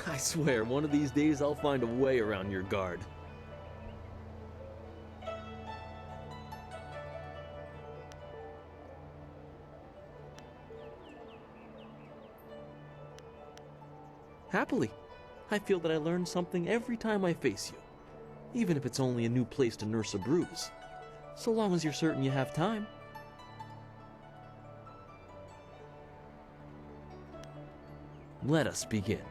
I swear, one of these days I'll find a way around your guard. Happily. I feel that I learn something every time I face you, even if it's only a new place to nurse a bruise, so long as you're certain you have time. Let us begin.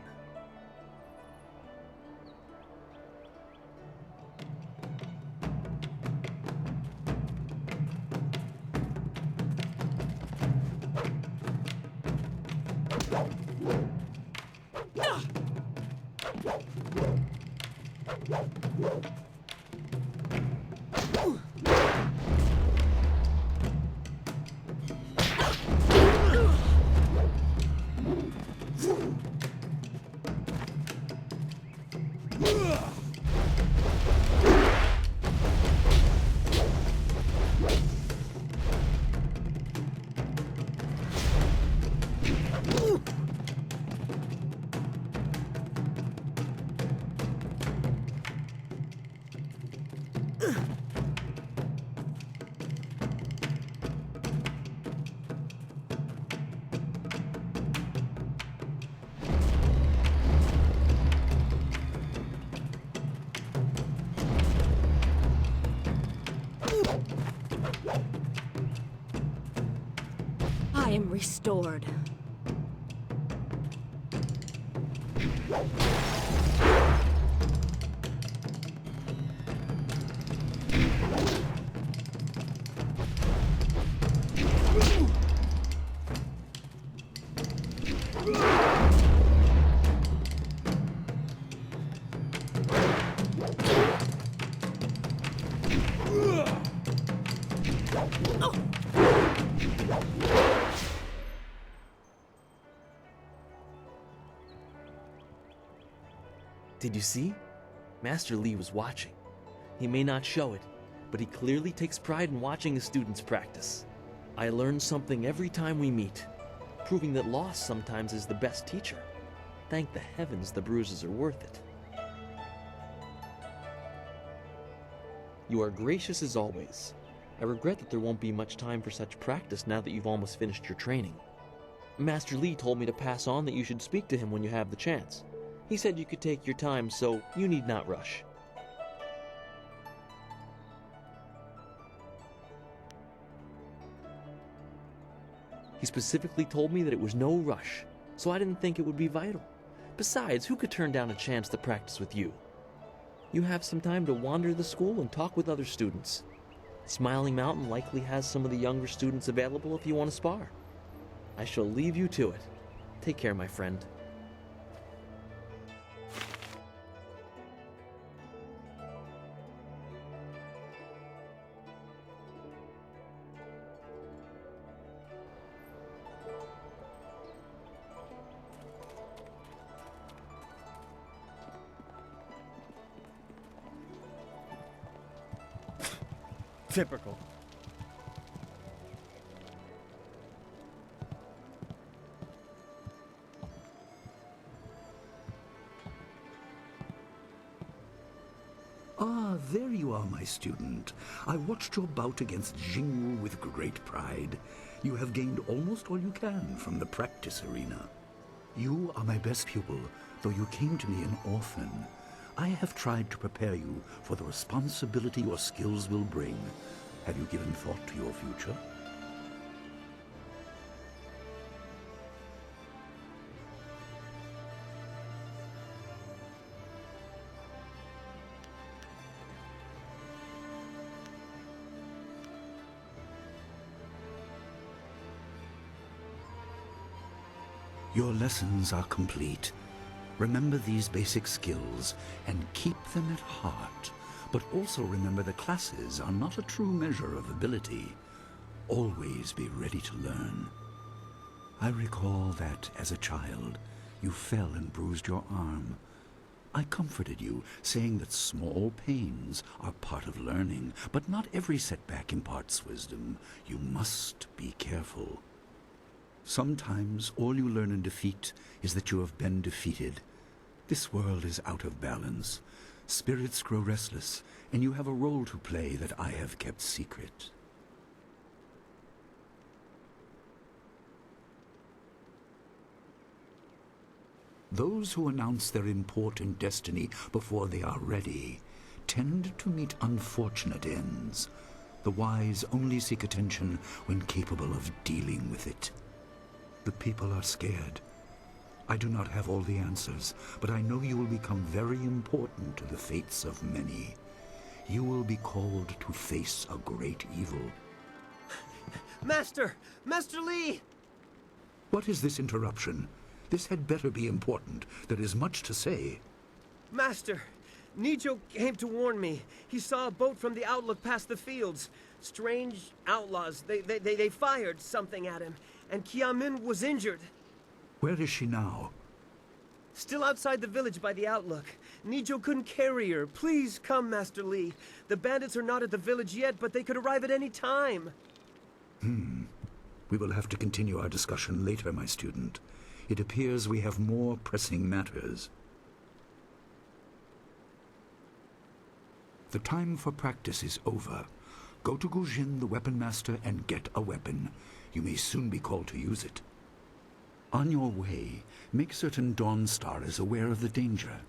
I am restored. Did you see? Master Lee was watching. He may not show it, but he clearly takes pride in watching his students practice. I learn something every time we meet, proving that loss sometimes is the best teacher. Thank the heavens the bruises are worth it. You are gracious as always. I regret that there won't be much time for such practice now that you've almost finished your training. Master Lee told me to pass on that you should speak to him when you have the chance. He said you could take your time, so you need not rush. He specifically told me that it was no rush, so I didn't think it would be vital. Besides, who could turn down a chance to practice with you? You have some time to wander the school and talk with other students. Smiling Mountain likely has some of the younger students available if you want to spar. I shall leave you to it. Take care, my friend. Typical. Ah, there you are, my student. I watched your bout against Jingwu with great pride. You have gained almost all you can from the practice arena. You are my best pupil, though you came to me an orphan. I have tried to prepare you for the responsibility your skills will bring. Have you given thought to your future? Your lessons are complete. Remember these basic skills and keep them at heart. But also remember the classes are not a true measure of ability. Always be ready to learn. I recall that, as a child, you fell and bruised your arm. I comforted you, saying that small pains are part of learning, but not every setback imparts wisdom. You must be careful. Sometimes all you learn in defeat is that you have been defeated. This world is out of balance. Spirits grow restless, and you have a role to play that I have kept secret. Those who announce their important destiny before they are ready tend to meet unfortunate ends. The wise only seek attention when capable of dealing with it. The people are scared. I do not have all the answers, but I know you will become very important to the fates of many. You will be called to face a great evil. Master! Master Lee! What is this interruption? This had better be important. There is much to say. Master! Nijo came to warn me. He saw a boat from the outlook past the fields. Strange outlaws. They fired something at him, and Kiamin was injured. Where is she now? Still outside the village by the outlook. Nijo couldn't carry her. Please come, Master Lee. The bandits are not at the village yet, but they could arrive at any time. We will have to continue our discussion later, my student. It appears we have more pressing matters. The time for practice is over. Go to Gujin, the weapon master, and get a weapon. You may soon be called to use it. On your way, make certain Dawnstar is aware of the danger.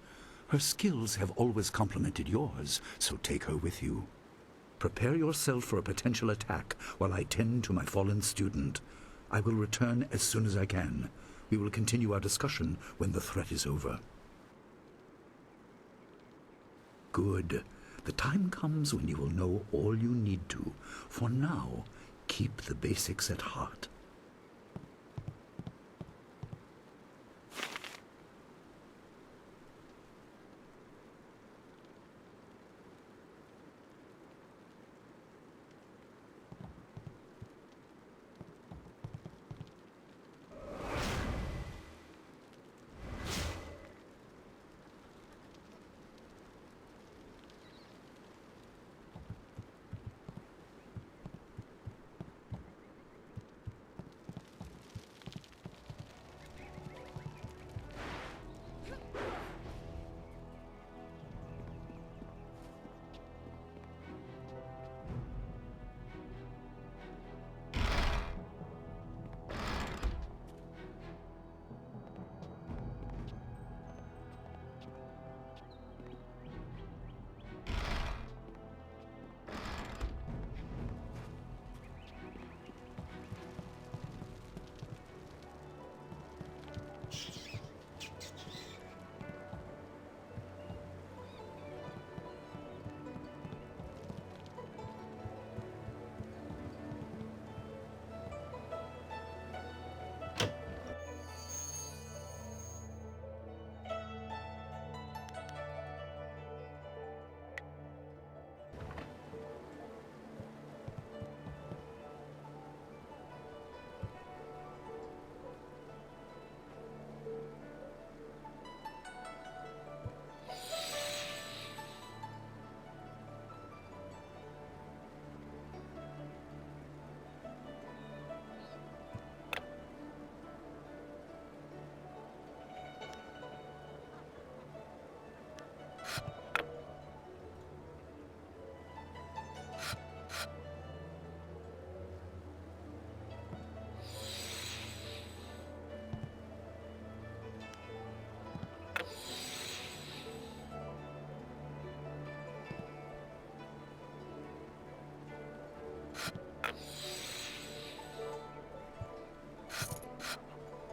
Her skills have always complemented yours, so take her with you. Prepare yourself for a potential attack while I tend to my fallen student. I will return as soon as I can. We will continue our discussion when the threat is over. Good. The time comes when you will know all you need to. For now, keep the basics at heart.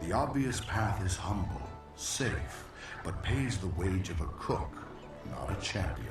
The obvious path is humble, safe, but pays the wage of a cook, not a champion.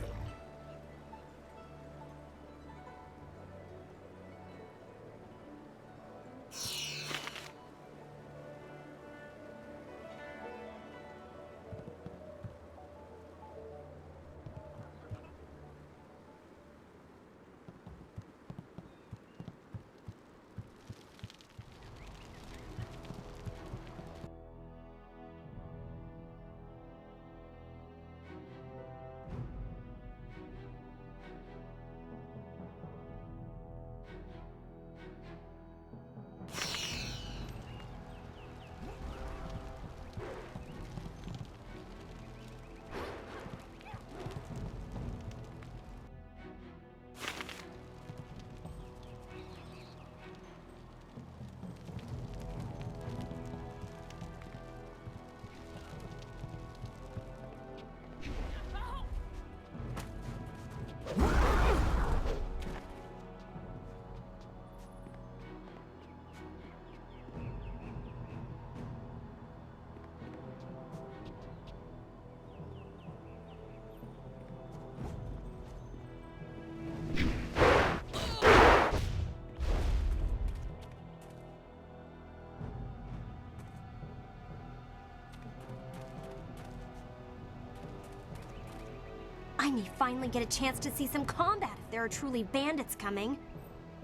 I may finally get a chance to see some combat if there are truly bandits coming.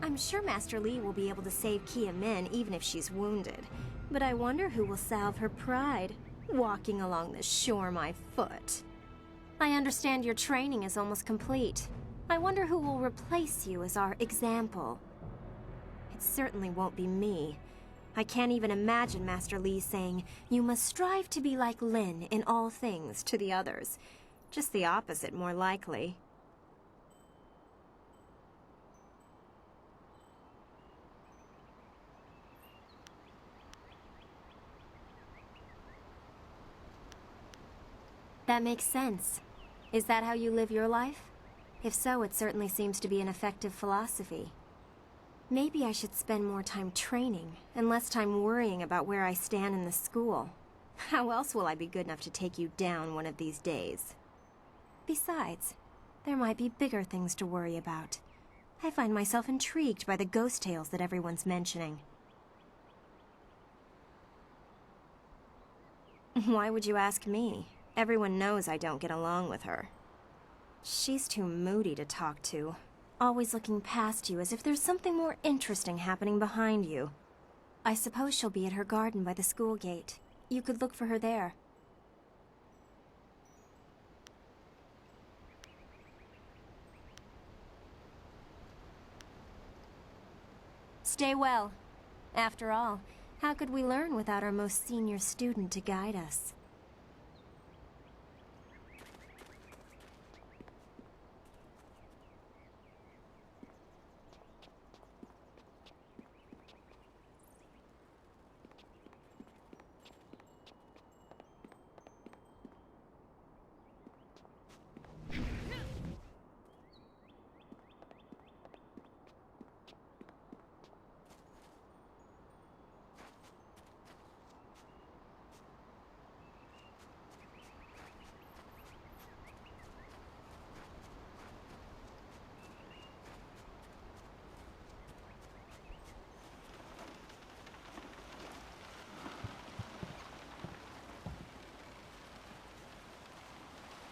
I'm sure Master Li will be able to save Kia Min even if she's wounded. But I wonder who will salve her pride, walking along the shore my foot. I understand your training is almost complete. I wonder who will replace you as our example. It certainly won't be me. I can't even imagine Master Li saying, "You must strive to be like Lin in all things" to the others. Just the opposite, more likely. That makes sense. Is that how you live your life? If so, it certainly seems to be an effective philosophy. Maybe I should spend more time training, and less time worrying about where I stand in the school. How else will I be good enough to take you down one of these days? Besides, there might be bigger things to worry about. I find myself intrigued by the ghost tales that everyone's mentioning. Why would you ask me? Everyone knows I don't get along with her. She's too moody to talk to, always looking past you as if there's something more interesting happening behind you. I suppose she'll be at her garden by the school gate. You could look for her there. Stay well. After all, how could we learn without our most senior student to guide us?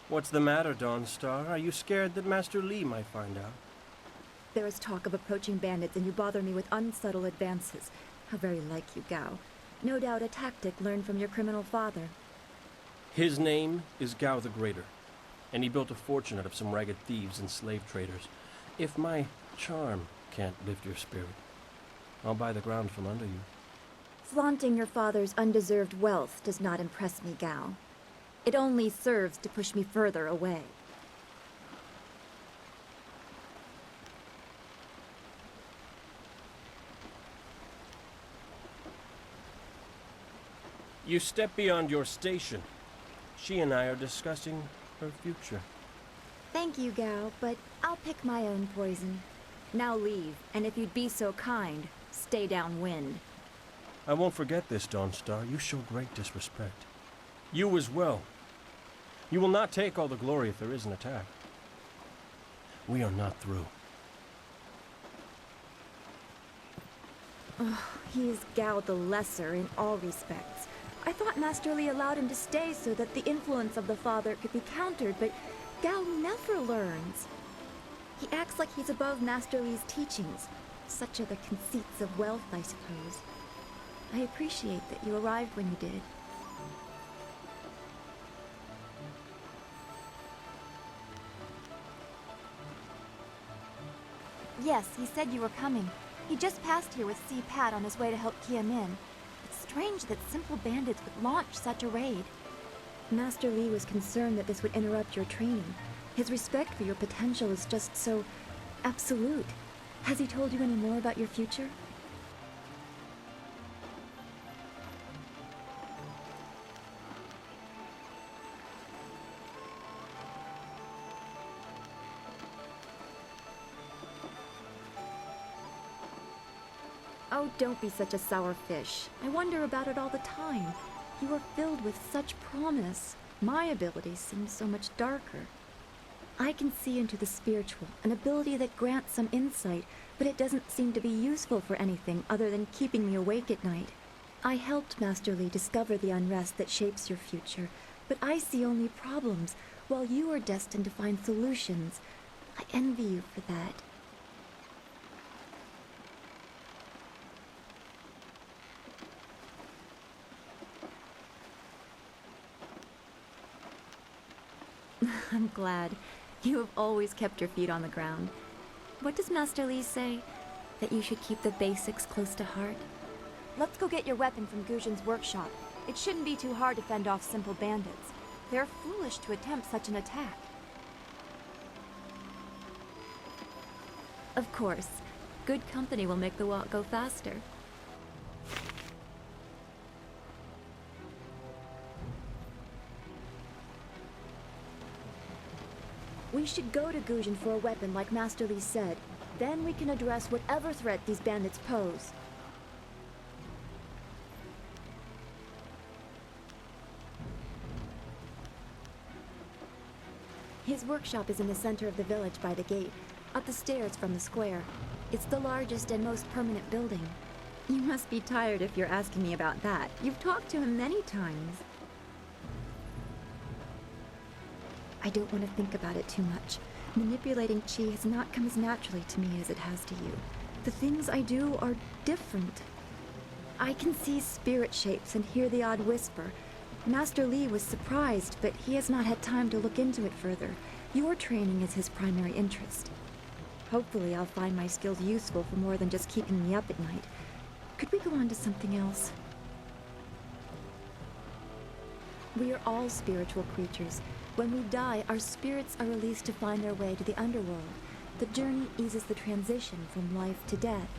What's the matter, Dawnstar? Are you scared that Master Li might find out? There is talk of approaching bandits, and you bother me with unsubtle advances. How very like you, Gao. No doubt a tactic learned from your criminal father. His name is Gao the Greater, and he built a fortune out of some ragged thieves and slave traders. If my charm can't lift your spirit, I'll buy the ground from under you. Flaunting your father's undeserved wealth does not impress me, Gao. It only serves to push me further away. You step beyond your station. She and I are discussing her future. Thank you, Gao, but I'll pick my own poison. Now leave, and if you'd be so kind, stay downwind. I won't forget this, Dawnstar. You show great disrespect. You as well. You will not take all the glory if there is an attack. We are not through. He is Gao the Lesser in all respects. I thought Master Li allowed him to stay so that the influence of the father could be countered, but Gao never learns. He acts like he's above Master Li's teachings. Such are the conceits of wealth, I suppose. I appreciate that you arrived when you did. Yes, he said you were coming. He just passed here with Si Pat on his way to help Kia Min. It's strange that simple bandits would launch such a raid. Master Li was concerned that this would interrupt your training. His respect for your potential is just so absolute. Has he told you any more about your future? Oh, don't be such a sour fish. I wonder about it all the time. You are filled with such promise. My abilities seem so much darker. I can see into the spiritual, an ability that grants some insight, but it doesn't seem to be useful for anything other than keeping me awake at night. I helped Master Li discover the unrest that shapes your future, but I see only problems. while you are destined to find solutions. I envy you for that. I'm glad. You have always kept your feet on the ground. What does Master Li say? That you should keep the basics close to heart? Let's go get your weapon from Guzhin's workshop. It shouldn't be too hard to fend off simple bandits. They're foolish to attempt such an attack. Of course. Good company will make the walk go faster. We should go to Guzhin for a weapon like Master Li said. Then we can address whatever threat these bandits pose. His workshop is in the center of the village by the gate, up the stairs from the square. It's the largest and most permanent building. You must be tired if you're asking me about that. You've talked to him many times. I don't want to think about it too much. Manipulating Qi has not come as naturally to me as it has to you. The things I do are different. I can see spirit shapes and hear the odd whisper. Master Li was surprised, but he has not had time to look into it further. Your training is his primary interest. Hopefully I'll find my skills useful for more than just keeping me up at night. Could we go on to something else? We are all spiritual creatures. When we die, our spirits are released to find their way to the underworld. The journey eases the transition from life to death.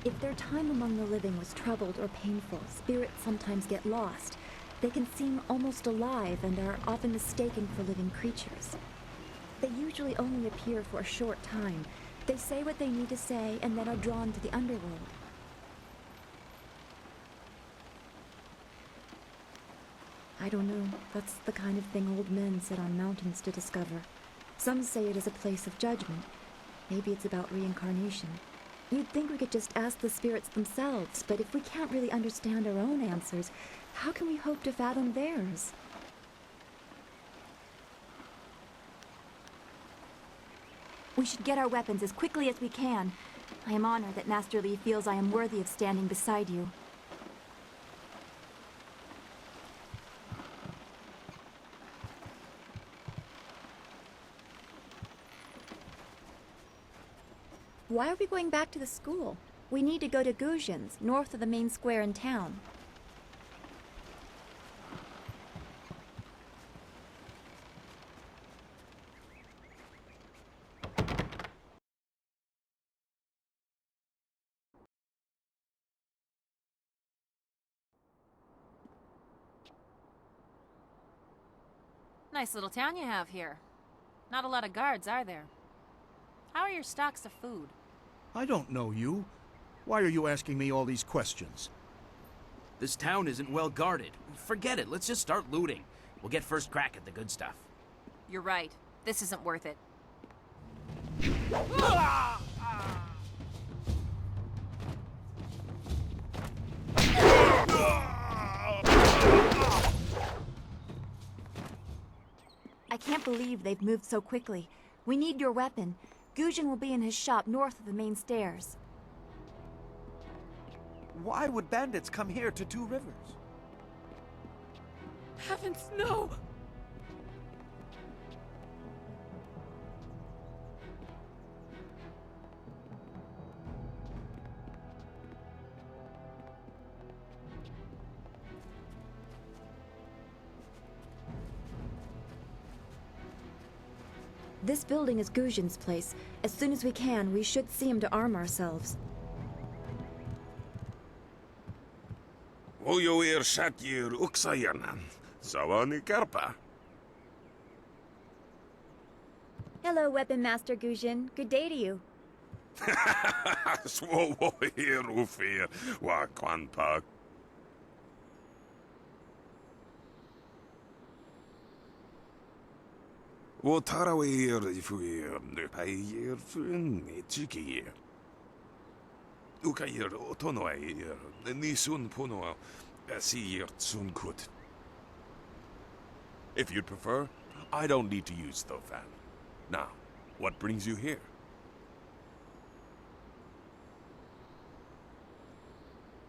If their time among the living was troubled or painful, spirits sometimes get lost. They can seem almost alive and are often mistaken for living creatures. They usually only appear for a short time. They say what they need to say and then are drawn to the underworld. I don't know. That's the kind of thing old men sit on mountains to discover. Some say it is a place of judgment. Maybe it's about reincarnation. You'd think we could just ask the spirits themselves, but if we can't really understand our own answers, how can we hope to fathom theirs? We should get our weapons as quickly as we can. I am honored that Master Li feels I am worthy of standing beside you. Why are we going back to the school? We need to go to Guzhin's, north of the main square in town. Nice little town you have here. Not a lot of guards, are there? How are your stocks of food? I don't know you. Why are you asking me all these questions? This town isn't well guarded. Forget it, let's just start looting. We'll get first crack at the good stuff. You're right. This isn't worth it. I can't believe they've moved so quickly. We need your weapon. Guzhin will be in his shop north of the main stairs. Why would bandits come here to Two Rivers? Heavens, no! This building is Guzhin's place. As soon as we can, we should see him to arm ourselves. Ujoir Shatyir Uksayanan. Sawani Karpa. Hello, Weapon Master Guzhin. Good day to you. Swowo here Ufir Wakwanpa. Wotarawir Fuir Nupayir Fun Chiki. Ukayir Otonoir Nisun Puno Asir Tsunkut. If you'd prefer, I don't need to use Thofan. Now, what brings you here?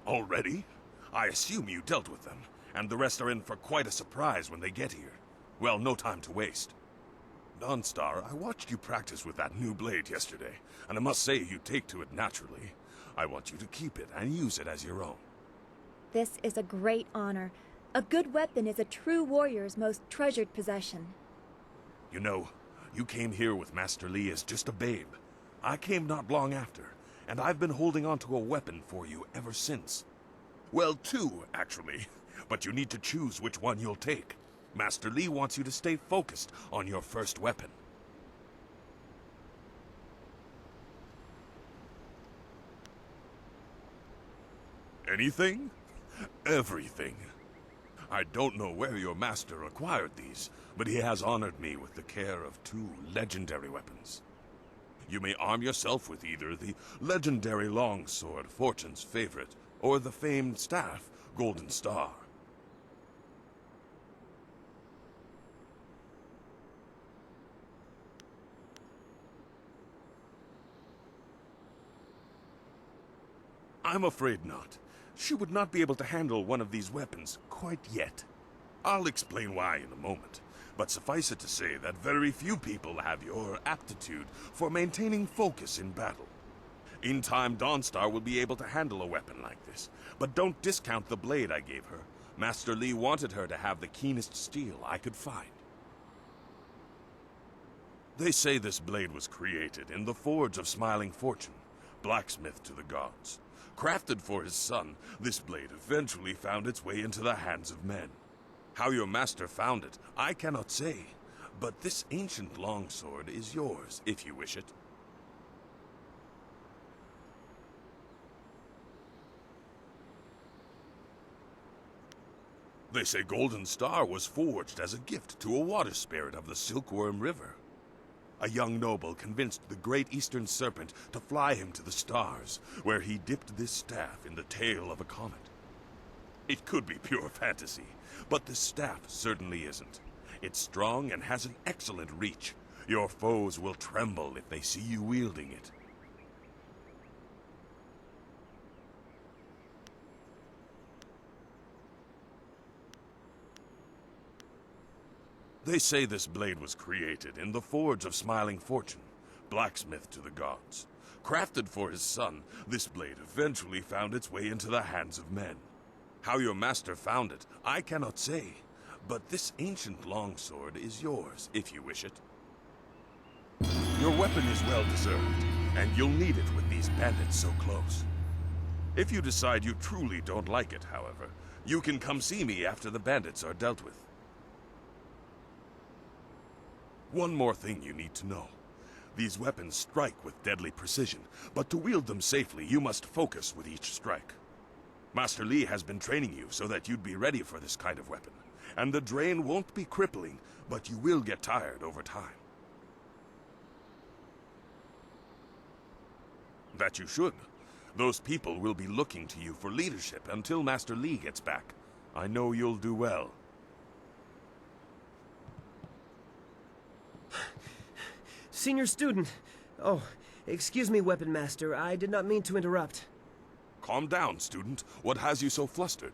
Already? I assume you dealt with them, and the rest are in for quite a surprise when they get here. Well, no time to waste. Dawnstar, I watched you practice with that new blade yesterday, and I must say you take to it naturally. I want you to keep it and use it as your own. This is a great honor. A good weapon is a true warrior's most treasured possession. You know, you came here with Master Li as just a babe. I came not long after, and I've been holding on to a weapon for you ever since. Well, two, actually, but you need to choose which one you'll take. Master Li wants you to stay focused on your first weapon. Anything? Everything. I don't know where your master acquired these, but he has honored me with the care of two legendary weapons. You may arm yourself with either the legendary longsword, Fortune's favorite, or the famed staff, Golden Star. I'm afraid not. She would not be able to handle one of these weapons quite yet. I'll explain why in a moment, but suffice it to say that very few people have your aptitude for maintaining focus in battle. In time, Dawnstar will be able to handle a weapon like this, but don't discount the blade I gave her. Master Li wanted her to have the keenest steel I could find. They say this blade was created in the forge of Smiling Fortune, blacksmith to the gods. Crafted for his son, this blade eventually found its way into the hands of men. How your master found it, I cannot say, but this ancient longsword is yours, if you wish it. They say Golden Star was forged as a gift to a water spirit of the Silkworm River. A young noble convinced the great eastern serpent to fly him to the stars, where he dipped this staff in the tail of a comet. It could be pure fantasy, but this staff certainly isn't. It's strong and has an excellent reach. Your foes will tremble if they see you wielding it. They say this blade was created in the forge of Smiling Fortune, blacksmith to the gods. Crafted for his son, this blade eventually found its way into the hands of men. How your master found it, I cannot say, but this ancient longsword is yours, if you wish it. Your weapon is well deserved, and you'll need it with these bandits so close. If you decide you truly don't like it, however, you can come see me after the bandits are dealt with. One more thing you need to know. These weapons strike with deadly precision, but to wield them safely, you must focus with each strike. Master Li has been training you so that you'd be ready for this kind of weapon, and the drain won't be crippling, but you will get tired over time. That you should. Those people will be looking to you for leadership until Master Li gets back. I know you'll do well. Senior student. Oh, excuse me, Weapon Master. I did not mean to interrupt. Calm down, student. What has you so flustered?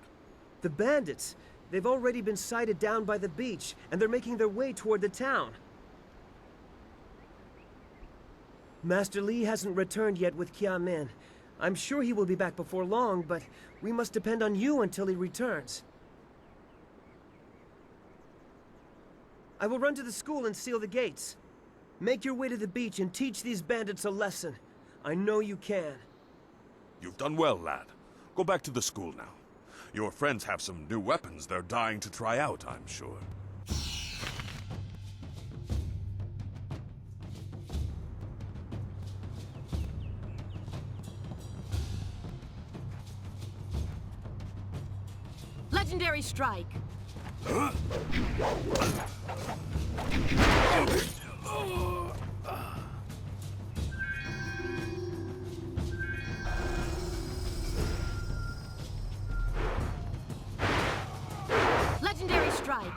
The bandits. They've already been sighted down by the beach, and they're making their way toward the town. Master Li hasn't returned yet with Kia-min. I'm sure he will be back before long, but we must depend on you until he returns. I will run to the school and seal the gates. Make your way to the beach and teach these bandits a lesson. I know you can. You've done well, lad. Go back to the school now. Your friends have some new weapons they're dying to try out, I'm sure. Legendary strike. Legendary strike.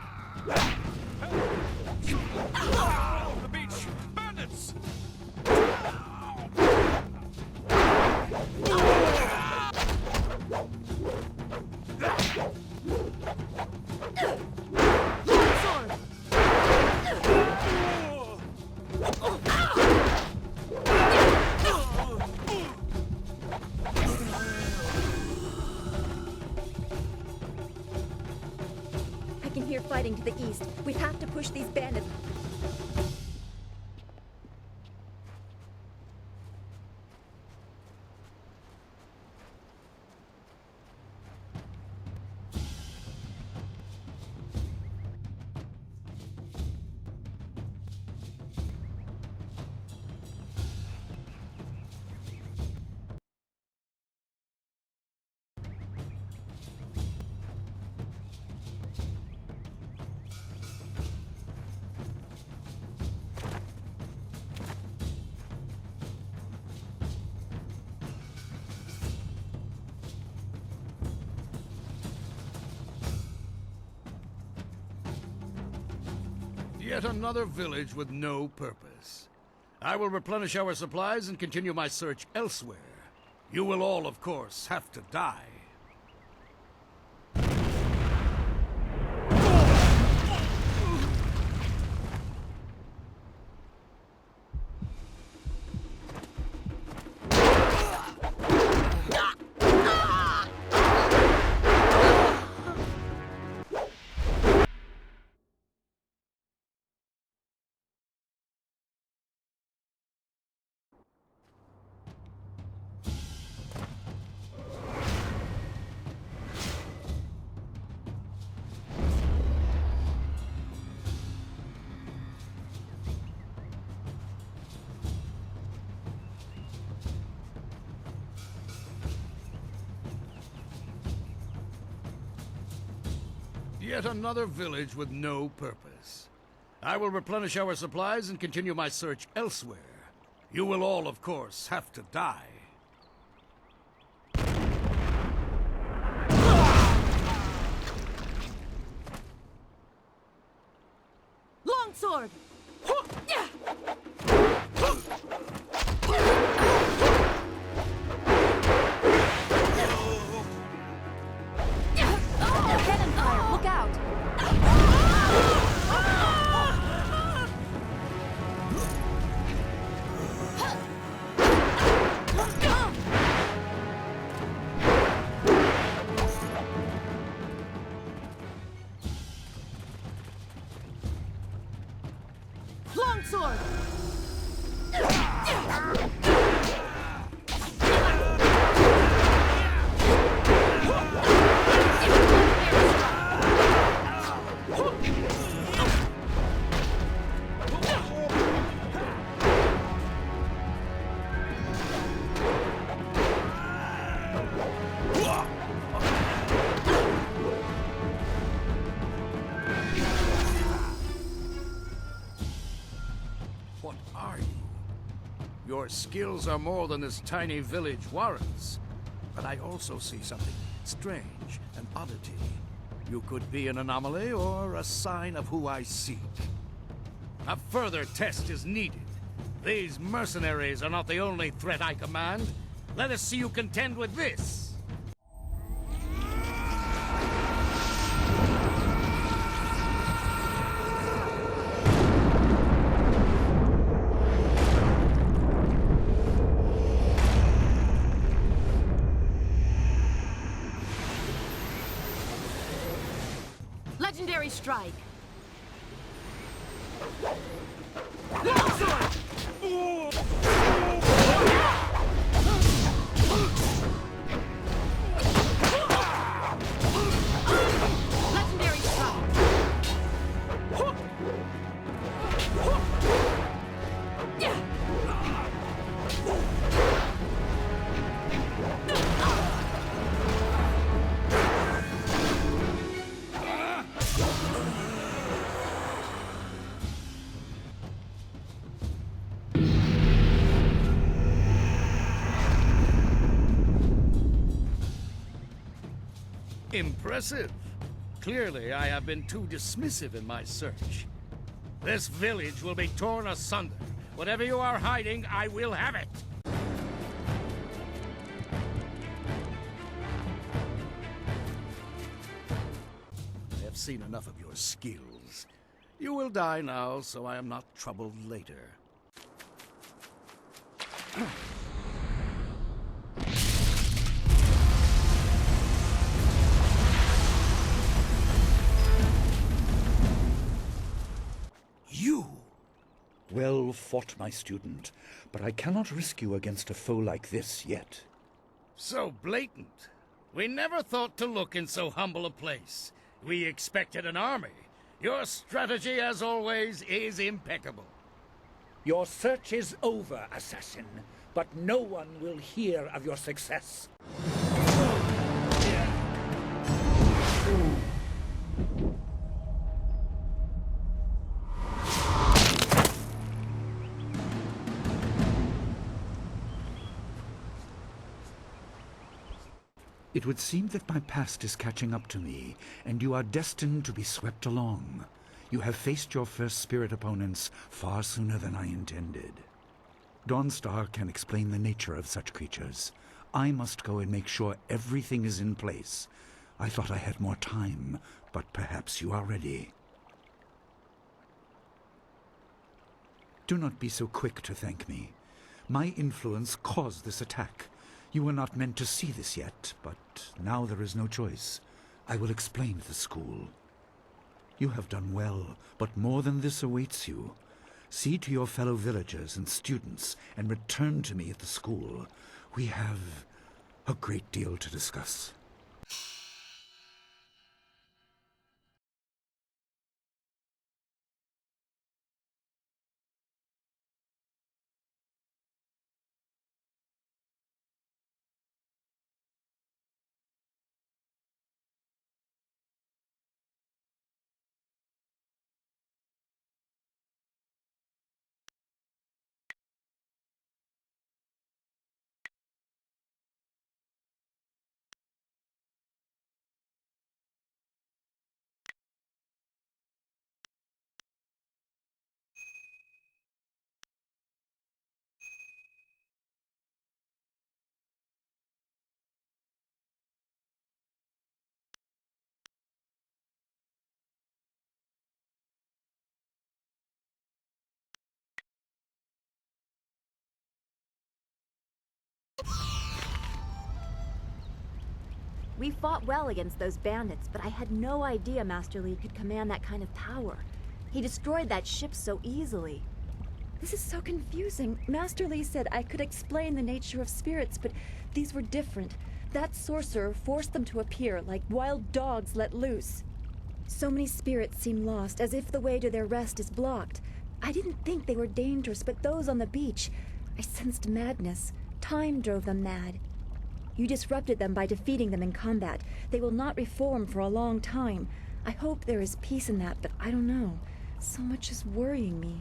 I can hear fighting to the east. We have to push these bandits. Yet another village with no purpose. I will replenish our supplies and continue my search elsewhere. You will all, of course, have to die. Yet another village with no purpose. I will replenish our supplies and continue my search elsewhere. You will all, of course, have to die. Longsword! Cannon fire! Look out! Longsword! What are you? Your skills are more than this tiny village warrants. But I also see something strange, an oddity. You could be an anomaly or a sign of who I seek. A further test is needed. These mercenaries are not the only threat I command. Let us see you contend with this. Legendary strike! Legendary strike! Impressive. Clearly, I have been too dismissive in my search. This village will be torn asunder. Whatever you are hiding, I will have it. I have seen enough of your skills. You will die now, so I am not troubled later. well fought, my student, but I cannot risk you against a foe like this yet. So blatant. We never thought to look in so humble a place. We expected an army. Your strategy, as always, is impeccable. Your search is over, assassin, but no one will hear of your success. It would seem that my past is catching up to me, and you are destined to be swept along. You have faced your first spirit opponents far sooner than I intended. Dawnstar can explain the nature of such creatures. I must go and make sure everything is in place. I thought I had more time, but perhaps you are ready. Do not be so quick to thank me. My influence caused this attack. You were not meant to see this yet, but now there is no choice. I will explain the school. You have done well, but more than this awaits you. See to your fellow villagers and students, and return to me at the school. We have a great deal to discuss. We fought well against those bandits, but I had no idea Master Li could command that kind of power. He destroyed that ship so easily. This is so confusing. Master Li said I could explain the nature of spirits, but these were different. That sorcerer forced them to appear like wild dogs let loose. So many spirits seem lost, as if the way to their rest is blocked. I didn't think they were dangerous, but those on the beach, I sensed madness. Time drove them mad. You disrupted them by defeating them in combat. They will not reform for a long time. I hope there is peace in that, but I don't know. So much is worrying me.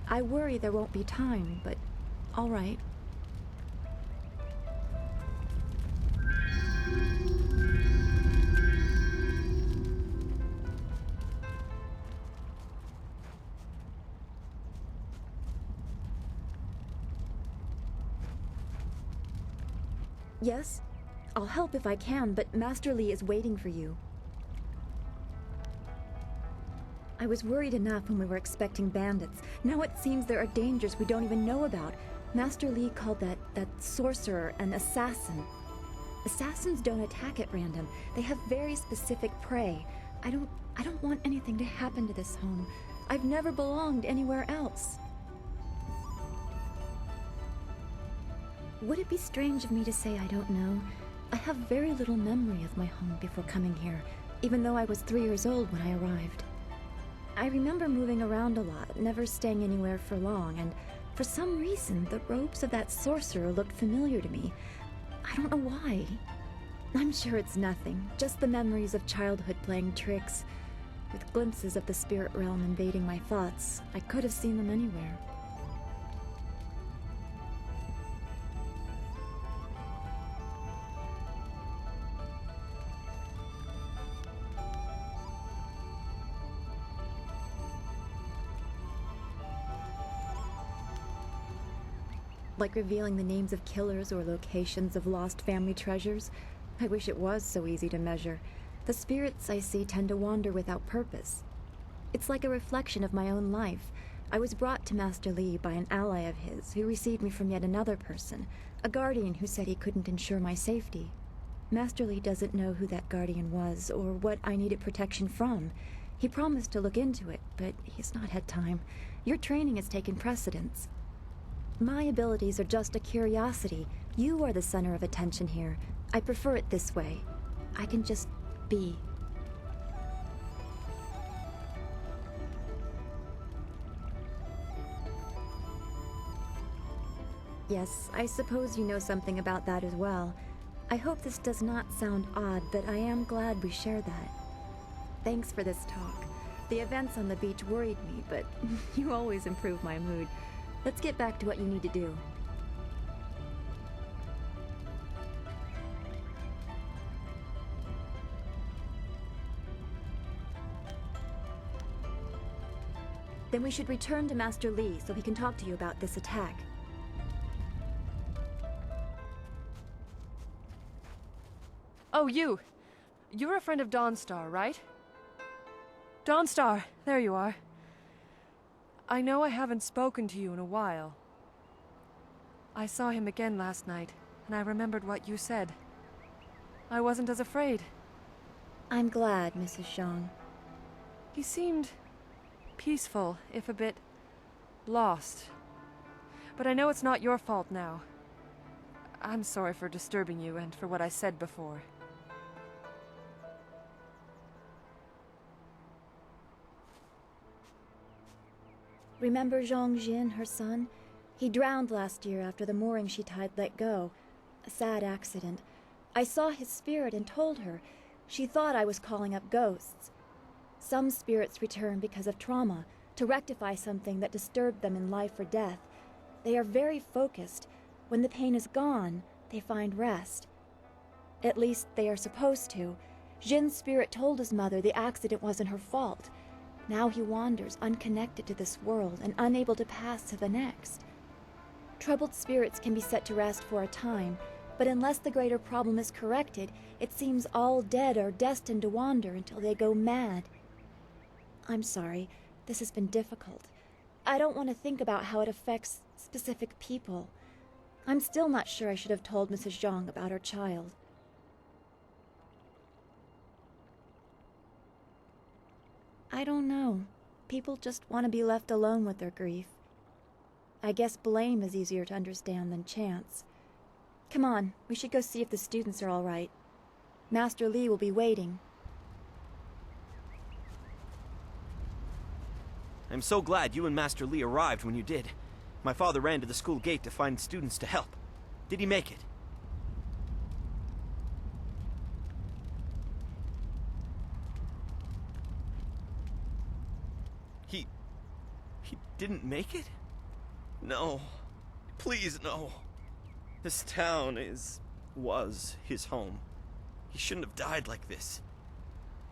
I worry there won't be time, but all right. Yes? I'll help if I can, but Master Li is waiting for you. I was worried enough when we were expecting bandits. Now it seems there are dangers we don't even know about. Master Li called that sorcerer an assassin. Assassins don't attack at random. They have very specific prey. I don't want anything to happen to this home. I've never belonged anywhere else. Would it be strange of me to say I don't know? I have very little memory of my home before coming here, even though I was 3 years old when I arrived. I remember moving around a lot, never staying anywhere for long, and for some reason, the robes of that sorcerer looked familiar to me. I don't know why. I'm sure it's nothing, just the memories of childhood playing tricks. With glimpses of the spirit realm invading my thoughts, I could have seen them anywhere. Like revealing the names of killers or locations of lost family treasures. I wish it was so easy to measure. The spirits I see tend to wander without purpose. It's like a reflection of my own life. I was brought to Master Li by an ally of his who received me from yet another person, a guardian who said he couldn't ensure my safety. Master Li doesn't know who that guardian was or what I needed protection from. He promised to look into it, but he's not had time. Your training has taken precedence. My abilities are just a curiosity. You are the center of attention here. I prefer it this way. I can just be. Yes, I suppose you know something about that as well. I hope this does not sound odd, but I am glad we share that. Thanks for this talk. The events on the beach worried me, but you always improve my mood. Let's get back to what you need to do. Then we should return to Master Li so he can talk to you about this attack. Oh, you! You're a friend of Dawnstar, right? Dawnstar, there you are. I know I haven't spoken to you in a while. I saw him again last night, and I remembered what you said. I wasn't as afraid. I'm glad, Mrs. Zhang. He seemed peaceful, if a bit lost. But I know it's not your fault now. I'm sorry for disturbing you and for what I said before. Remember Zhang Jin, her son? He drowned last year after the mooring she tied let go. A sad accident. I saw his spirit and told her. She thought I was calling up ghosts. Some spirits return because of trauma, to rectify something that disturbed them in life or death. They are very focused. When the pain is gone, they find rest. At least they are supposed to. Jin's spirit told his mother the accident wasn't her fault. Now he wanders unconnected to this world and unable to pass to the next. Troubled spirits can be set to rest for a time, but unless the greater problem is corrected, it seems all dead are destined to wander until they go mad. I'm sorry, this has been difficult. I don't want to think about how it affects specific people. I'm still not sure I should have told Mrs. Zhang about her child. I don't know. People just want to be left alone with their grief. I guess blame is easier to understand than chance. Come on, we should go see if the students are all right. Master Li will be waiting. I'm so glad you and Master Li arrived when you did. My father ran to the school gate to find students to help. Did he make it? He didn't make it? No. Please, no. This town was his home. He shouldn't have died like this.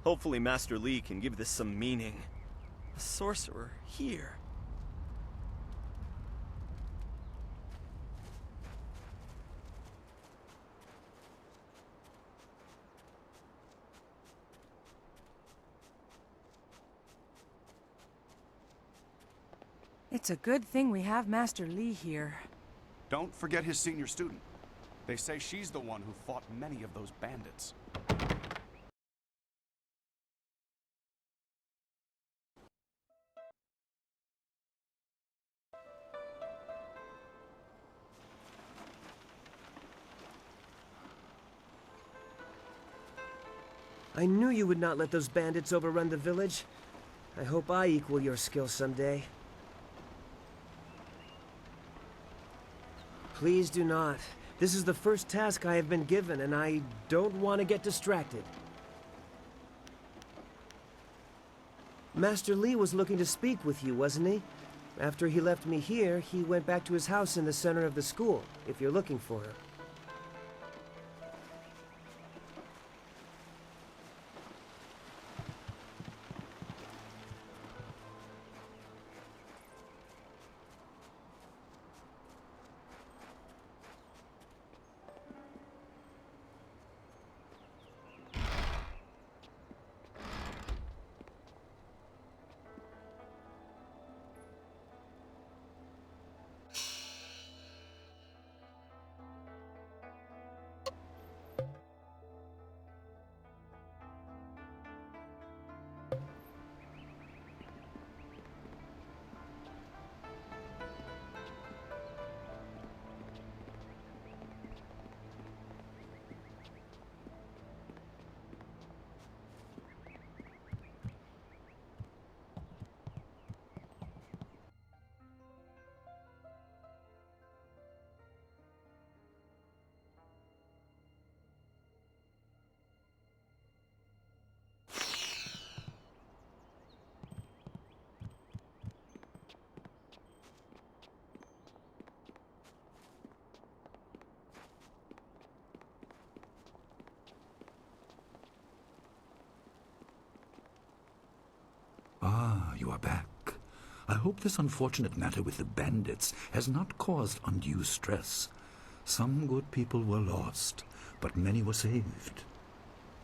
Hopefully Master Li can give this some meaning. A sorcerer here. It's a good thing we have Master Li here. Don't forget his senior student. They say she's the one who fought many of those bandits. I knew you would not let those bandits overrun the village. I hope I equal your skill someday. Please do not. This is the first task I have been given, and I don't want to get distracted. Master Li was looking to speak with you, wasn't he? After he left me here, he went back to his house in the center of the school, if you're looking for him. you are back. I hope this unfortunate matter with the bandits has not caused undue stress. Some good people were lost, but many were saved.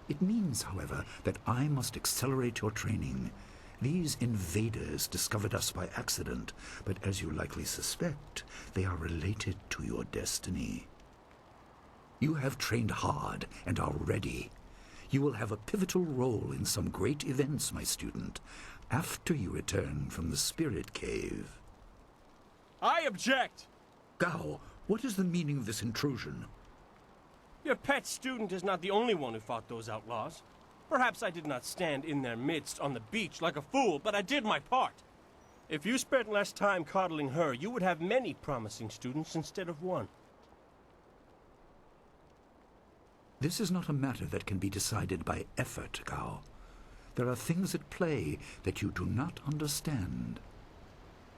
It means, however, that I must accelerate your training. These invaders discovered us by accident, but as you likely suspect, they are related to your destiny. You have trained hard and are ready. You will have a pivotal role in some great events, my student, after you return from the Spirit Cave. I object! Gao, what is the meaning of this intrusion? Your pet student is not the only one who fought those outlaws. Perhaps I did not stand in their midst on the beach like a fool, but I did my part. If you spent less time coddling her, you would have many promising students instead of one. This is not a matter that can be decided by effort, Gao. There are things at play that you do not understand.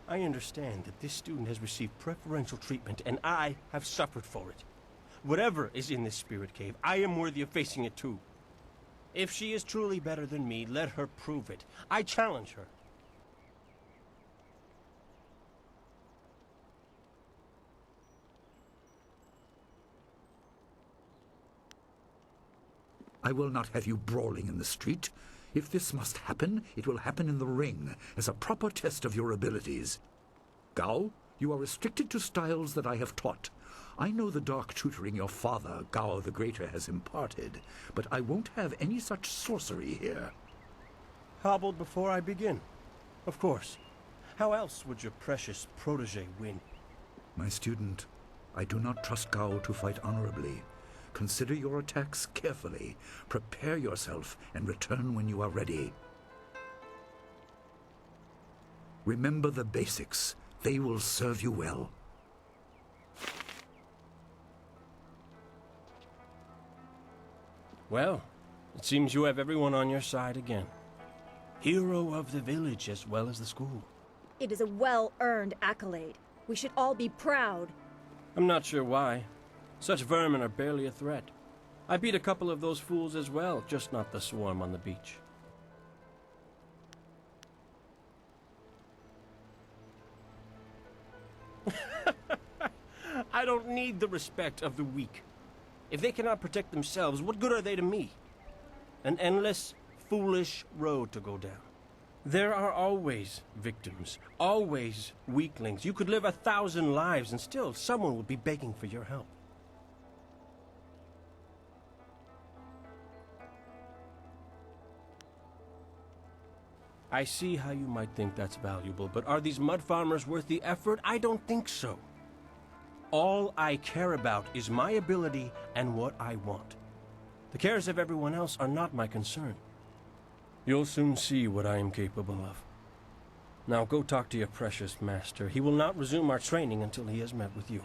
I understand that this student has received preferential treatment, and I have suffered for it. Whatever is in this spirit cave, I am worthy of facing it too. If she is truly better than me, let her prove it. I challenge her. I will not have you brawling in the street. If this must happen, it will happen in the ring, as a proper test of your abilities. Gao, you are restricted to styles that I have taught. I know the dark tutoring your father, Gao the Greater, has imparted, but I won't have any such sorcery here. Hobbled before I begin. Of course. How else would your precious protege win? My student, I do not trust Gao to fight honorably. Consider your attacks carefully. Prepare yourself and return when you are ready. Remember the basics. They will serve you well. Well, it seems you have everyone on your side again. Hero of the village as well as the school. It is a well-earned accolade. We should all be proud. I'm not sure why. Such vermin are barely a threat. I beat a couple of those fools as well, just not the swarm on the beach. I don't need the respect of the weak. If they cannot protect themselves, what good are they to me? An endless, foolish road to go down. There are always victims, always weaklings. You could live 1,000 lives and still someone would be begging for your help. I see how you might think that's valuable, but are these mud farmers worth the effort? I don't think so. All I care about is my ability and what I want. The cares of everyone else are not my concern. You'll soon see what I am capable of. Now go talk to your precious master. He will not resume our training until he has met with you.